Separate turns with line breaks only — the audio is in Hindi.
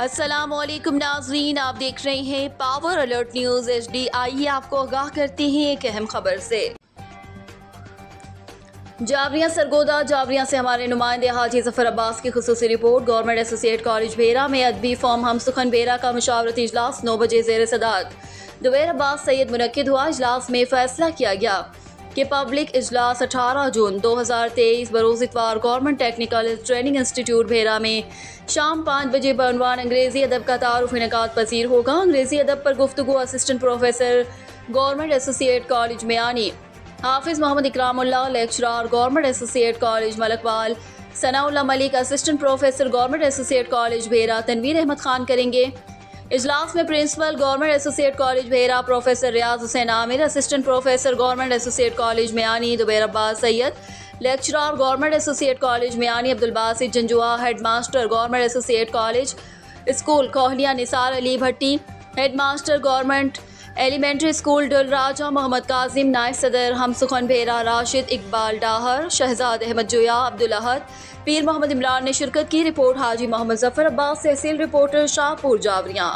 अस्सलामुअलैकुम नाज़रीन, आप देख रहे हैं पावर अलर्ट न्यूज़ HD। आइए आपको आगाह करते हैं एक अहम खबर से। जावरिया सरगोदा जावरिया से हमारे नुमाइंदे हाजी जफर अब्बास की खुसूसी रिपोर्ट। गवर्नमेंट एसोसिएट कॉलेज भेरा में अदबी फॉर्म हम सुखन भेरा का मशावरती इजलास 9 बजे ज़ेर सदारत दुबैर अब्बास सैयद मुनक्किद हुआ। इजलास में फैसला किया गया कि पब्लिक इजलास 18 जून 2023 बरोज़ इतवार गवर्नमेंट टेक्निकल ट्रेनिंग इंस्टीट्यूट भेरा में शाम 5 बजे बरनवान अंग्रेज़ी अदब का तारुफ इनेकाद पजीर होगा। अंग्रेज़ी अदब पर गुफ्तगू assistant professor government associate college Miani Hafiz Mohammad Ikramullah, lecturer government associate college Malakwal Sanaullah Malik, assistant professor government associate college Bhera Tanveer Ahmed Khan करेंगे। इजलास में principal government associate college Bhera professor Riaz Hussain Amir, assistant professor government associate college Miani Dubair Abbas Syed, lecturer government associate college Miani Abdul Basit Janjua, head master government associate college school Kohlia Nisar Ali Bhatti, head master government elementary school Dulraja Mohammad Kazim, नायब सदर हम सुखन भेरा राशिद इकबाल डाहर, शहजाद अहमद जोया, अब्दुल अहद, पीर मोहम्मद इमरान ने शिरकत की। रिपोर्ट हाजी मोहम्मद जफर अब्बास, तहसील रिपोर्टर शाहपुर जावरिया।